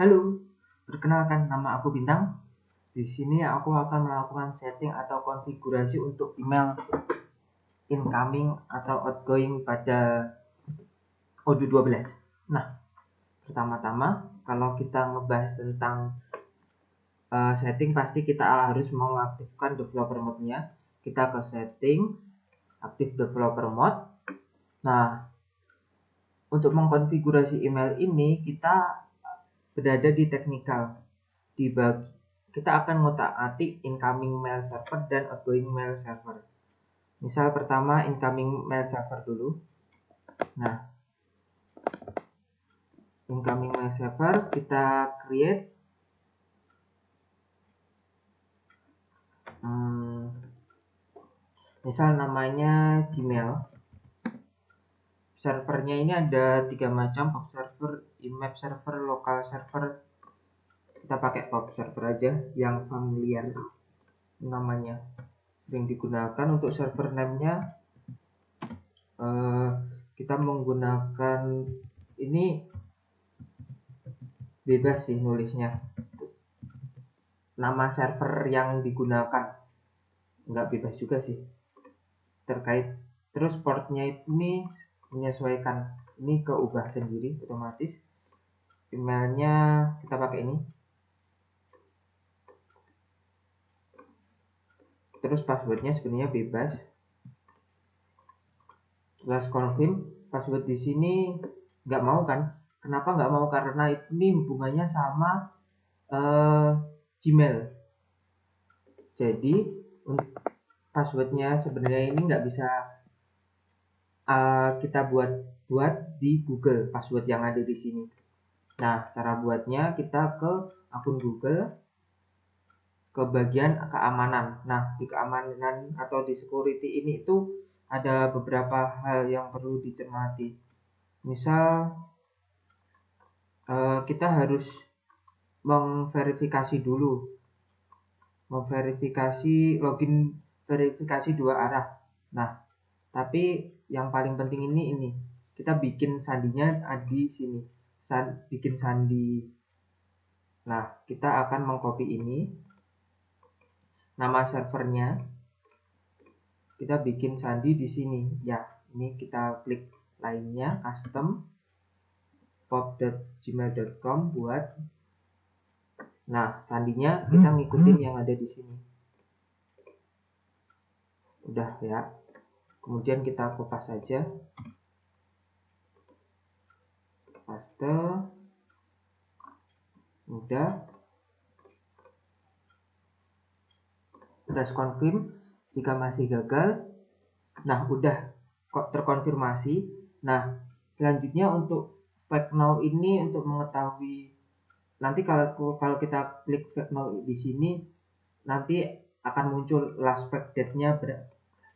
Halo, perkenalkan nama aku Bintang. Di sini aku akan melakukan setting atau konfigurasi untuk email incoming atau outgoing pada Odoo 12. Nah, pertama-tama kalau kita ngebahas tentang setting, pasti kita harus mengaktifkan developer mode-nya. Kita ke settings, aktif developer mode. Nah, untuk mengkonfigurasi email ini kita berada di technical. Kita akan ngotak-atik incoming mail server dan outgoing mail server. Misal pertama incoming mail server dulu. Nah, incoming mail server kita create misal namanya Gmail. Servernya ini ada 3 macam: pub server, IMAP server, local server. Kita pakai pub server aja yang familiar namanya, sering digunakan. Untuk server name-nya kita menggunakan ini bebas sih nulisnya, nama server yang digunakan nggak bebas juga sih terkait. Terus portnya ini menyesuaikan, ini keubah sendiri otomatis. Emailnya kita pakai ini. Terus passwordnya sebenarnya bebas. Plus confirm. Password di sini nggak mau kan? Kenapa nggak mau? Karena ini hubungannya sama Gmail. Jadi passwordnya sebenarnya ini nggak bisa kita buat di Google, password yang ada di sini. Nah, cara buatnya kita ke akun Google, ke bagian keamanan. Nah, di keamanan atau di security ini itu ada beberapa hal yang perlu dicermati. Misal kita harus memverifikasi dulu, login verifikasi 2 arah. Nah, tapi yang paling penting ini kita bikin sandinya di sini, bikin sandi. Nah, kita akan mengcopy ini, nama servernya, kita bikin sandi di sini ya. Ini kita klik lainnya, custom pop.gmail.com buat. Nah, sandinya kita ngikutin yang ada di sini. Udah ya. Kemudian kita kopas saja, paste. Udah. Press confirm jika masih gagal. Nah, udah kok terkonfirmasi. Nah, selanjutnya untuk fake now ini, untuk mengetahui nanti kalau kita klik fake now di sini, nanti akan muncul last fake date-nya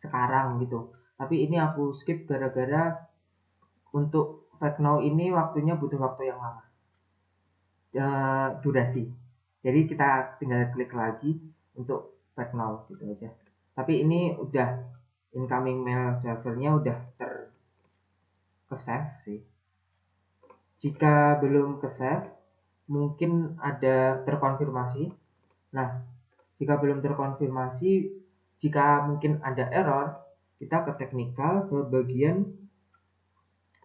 sekarang gitu. Tapi ini aku skip gara-gara untuk fake now ini waktunya butuh waktu yang lama, durasi. Jadi kita tinggal klik lagi untuk fake now gitu aja. Tapi ini udah incoming mail servernya udah ke-save sih. Jika belum ke-save, mungkin ada terkonfirmasi. Nah, jika belum terkonfirmasi, jika mungkin ada error, kita ke technical, ke bagian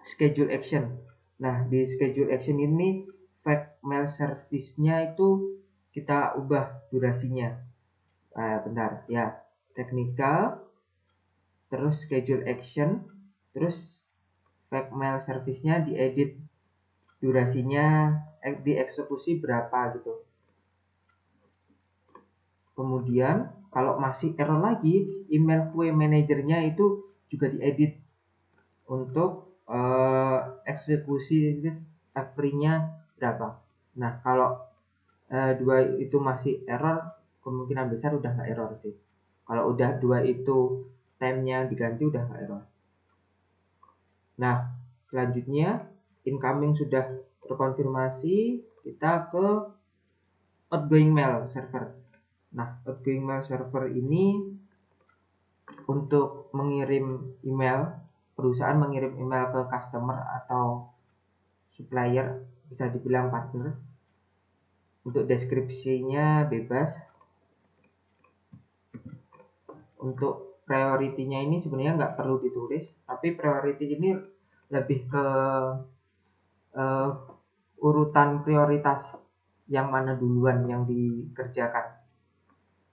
schedule action. Nah, di schedule action ini fake mail service-nya itu kita ubah durasinya. Bentar ya, technical, terus schedule action, terus fake mail service-nya diedit, durasinya dieksekusi berapa gitu. Kemudian kalau masih error lagi, email queue manajernya itu juga diedit untuk eksekusi free-nya berapa. Nah, kalau 2 itu masih error, kemungkinan besar udah nggak error sih. Kalau udah 2 itu time-nya diganti, udah nggak error. Nah, selanjutnya incoming sudah terkonfirmasi, kita ke outgoing mail server. Nah, outgoing mail server ini untuk mengirim email, perusahaan mengirim email ke customer atau supplier, bisa dibilang partner. Untuk deskripsinya bebas. Untuk priority-nya ini sebenarnya nggak perlu ditulis, tapi priority ini lebih ke urutan prioritas yang mana duluan yang dikerjakan.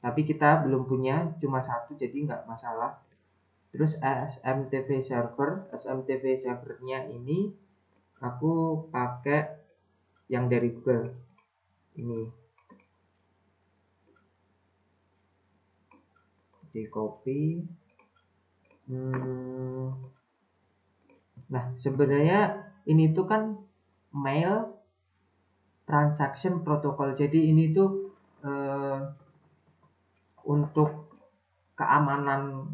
Tapi kita belum punya, cuma satu, jadi nggak masalah. Terus SMTP servernya ini aku pakai yang dari Google ini. Di copy. Nah, sebenarnya ini tuh kan mail transaction protocol. Jadi ini tuh untuk keamanan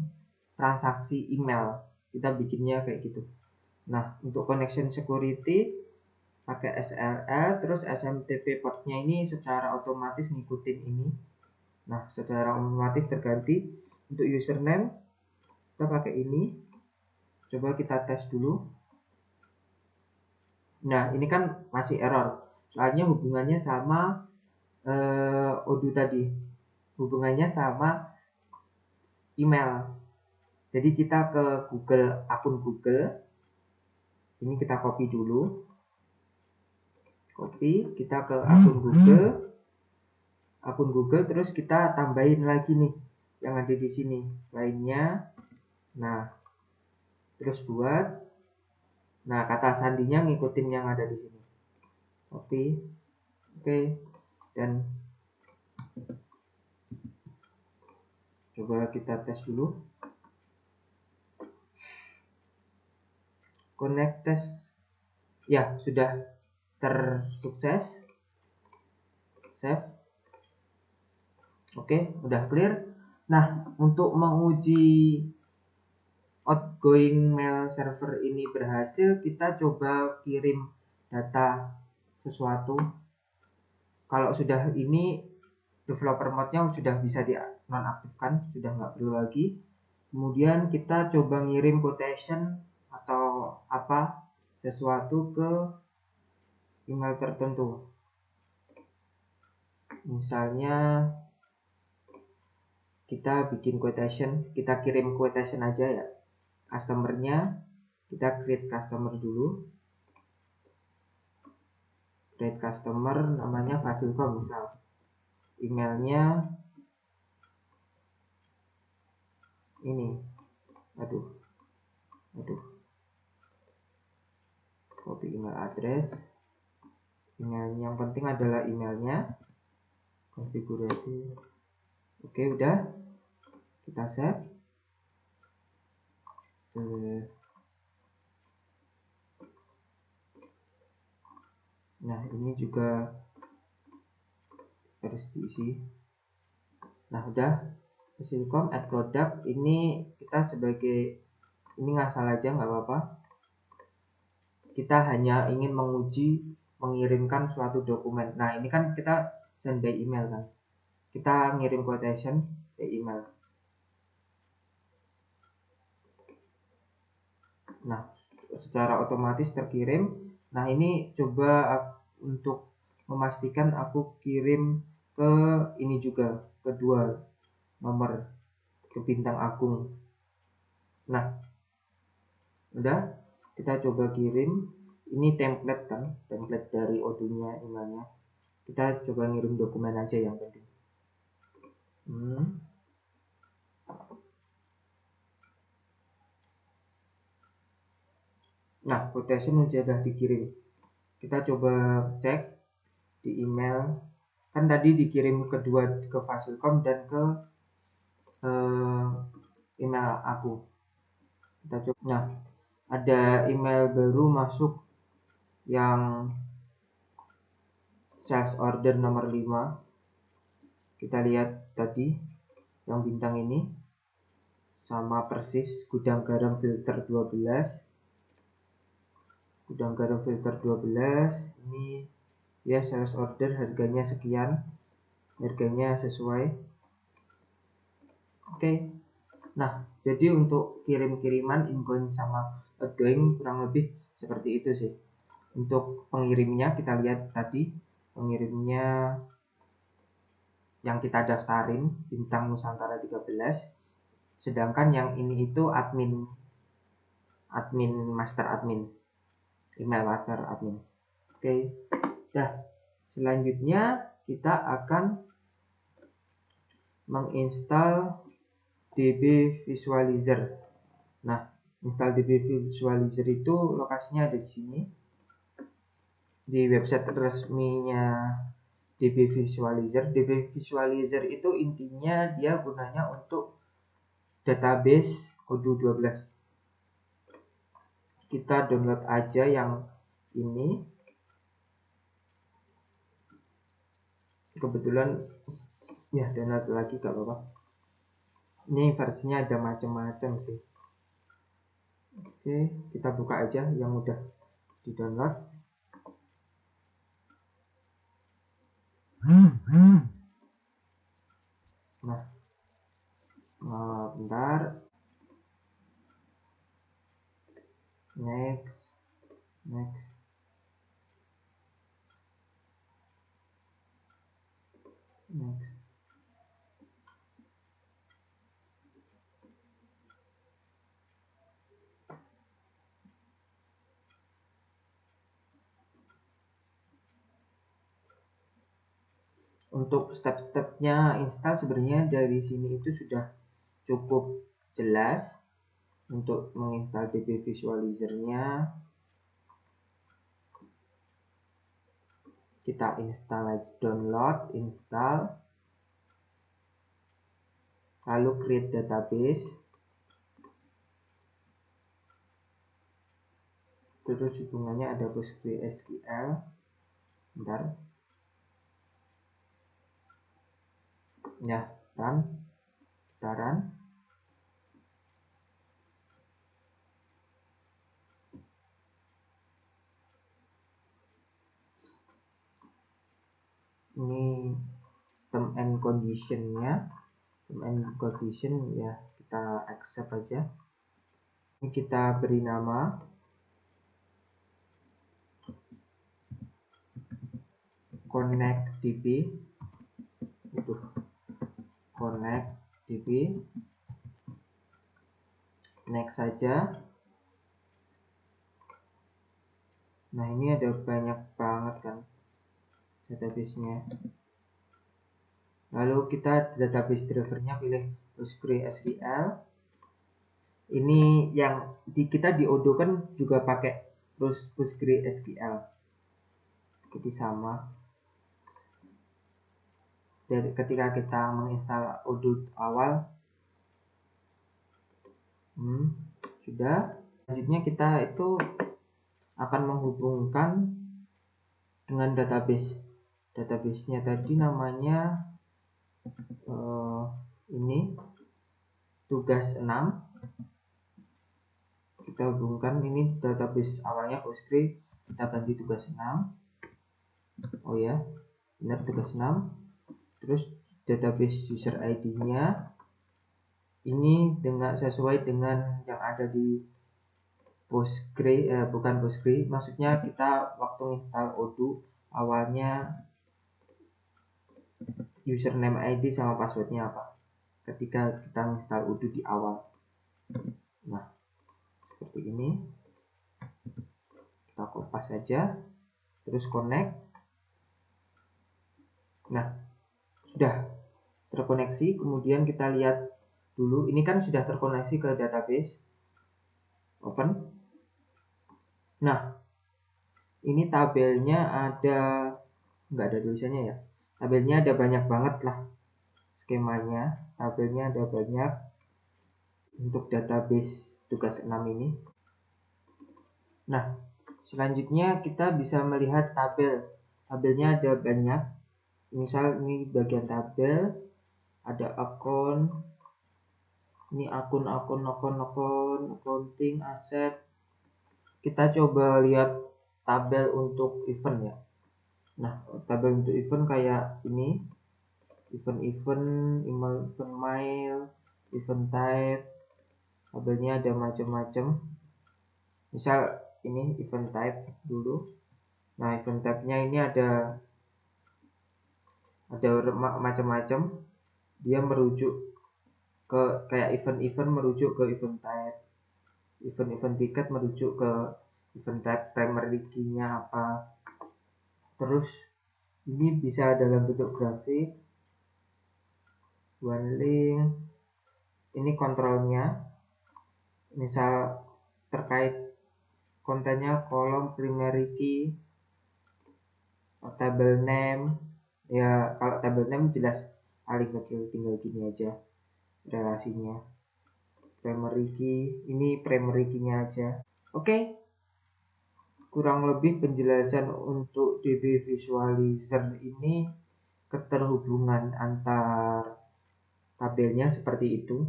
transaksi email. Kita bikinnya kayak gitu. Nah, untuk connection security pakai SLL, terus SMTP portnya ini secara otomatis ngikutin ini. Nah, secara otomatis terganti. Untuk username kita pakai ini. Coba kita tes dulu. Nah, ini kan masih error. Soalnya hubungannya sama Odoo tadi. Hubungannya sama email. Jadi kita ke Google, akun Google. Ini kita copy dulu. Copy, kita ke akun Google, terus kita tambahin lagi nih yang ada di sini lainnya. Nah, terus buat, nah kata sandinya ngikutin yang ada di sini. Copy, oke, dan coba kita tes dulu. Connect test, ya sudah tersukses. Save. Oke, udah clear. Nah, untuk menguji outgoing mail server ini berhasil, kita coba kirim data sesuatu. Kalau sudah ini developer mode-nya sudah bisa di nonaktifkan, sudah nggak perlu lagi. Kemudian kita coba ngirim quotation atau apa sesuatu ke email tertentu. Misalnya kita bikin quotation, kita kirim quotation aja ya. Customer-nya kita create customer dulu. Create customer namanya Fasilkom misal. Emailnya ini. Aduh. Copy email address. Email yang penting adalah emailnya. Konfigurasi. Oke, udah. Kita save. Nah, ini juga harus diisi. Nah, udah. Fasilkom add product ini kita sebagai ini ngasal aja nggak apa-apa. Kita hanya ingin menguji mengirimkan suatu dokumen. Nah, ini kan kita send by email kan. Kita ngirim quotation by email. Nah, secara otomatis terkirim. Nah, ini coba untuk memastikan aku kirim ke ini juga, kedua nomor ke bintang agung. Nah, udah, kita coba kirim. Ini template kan, template dari Odoo-nya emailnya. Kita coba ngirim dokumen aja yang penting. Nah, quotation sudah dikirim. Kita coba cek di email. Kan tadi dikirim kedua ke Fasilkom dan ke email aku. Kita coba. Nah, ada email baru masuk yang sales order nomor 5. Kita lihat tadi yang bintang ini sama persis gudang garam filter 12. Gudang garam filter 12 ini ya sales order harganya sekian. Harganya sesuai. Oke. Nah, jadi untuk kirim-kiriman ingoing sama outgoing kurang lebih seperti itu sih. Untuk pengirimnya kita lihat tadi, pengirimnya yang kita daftarin, Bintang Nusantara 13. Sedangkan yang ini itu admin master admin, email master admin. Oke. Nah, selanjutnya kita akan menginstal DB Visualizer. Nah, install DB Visualizer itu lokasinya ada di sini, di website resminya DB Visualizer. DB Visualizer itu intinya dia gunanya untuk database Odoo 12. Kita download aja yang ini. Kebetulan ya download lagi gak apa-apa. Ini versinya ada macam-macam sih. Oke, kita buka aja yang udah di download. Nah, bentar. Next. Untuk step-stepnya install sebenarnya dari sini itu sudah cukup jelas. Untuk menginstal DB Visualizer-nya, kita install aja, download, install, lalu create database, terus hubungannya ada PostgreSQL. Bentar ya, run, kita run. Ini term and condition-nya, ya kita accept aja. Ini kita beri nama ConnectDB. ConnectDB. Next saja. Nah, ini ada banyak banget kan database-nya. Lalu kita database drivernya pilih PostgreSQL. Ini yang kita di Odoo kan juga pakai PostgreSQL. Jadi sama. Jadi ketika kita menginstal Odoo awal, sudah. Selanjutnya kita itu akan menghubungkan dengan database-nya tadi namanya ini tugas 6. Kita hubungkan, ini database awalnya Postgre, kita ganti tugas 6. Oh ya, benar tugas 6. Terus database user ID-nya ini sesuai dengan yang ada di Postgre, bukan Postgre, maksudnya kita waktu install Odoo awalnya username ID sama passwordnya apa ketika kita install Odoo di awal. Nah, seperti ini. Kita kopas saja, terus connect. Nah, sudah terkoneksi. Kemudian kita lihat dulu, ini kan sudah terkoneksi ke database. Open. Nah, ini tabelnya nggak ada tulisannya ya. Tabelnya ada banyak banget lah skemanya. Tabelnya ada banyak untuk database tugas 6 ini. Nah, selanjutnya kita bisa melihat tabel. Tabelnya ada banyak. Misal ini bagian tabel, ada akun, ini akun, accounting, aset. Kita coba lihat tabel untuk event ya. Nah, tabel untuk event kayak ini, event mail, event type. Tabelnya ada macam-macam. Misal ini event type dulu. Nah, event type-nya ini ada ada macam-macam. Dia merujuk ke kayak event-event merujuk ke event type, event tiket merujuk ke event type, Premier League-nya apa. Terus ini bisa dalam bentuk grafik, one link. Ini kontrolnya, misal terkait kontennya kolom primary key, table name. Ya kalau table name jelas paling kecil, tinggal gini aja relasinya. Primary key, ini primary key-nya aja. Oke, kurang lebih penjelasan untuk DB Visualizer ini, keterhubungan antar tabelnya seperti itu.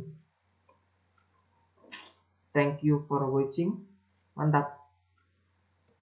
Thank you for watching. Mantap.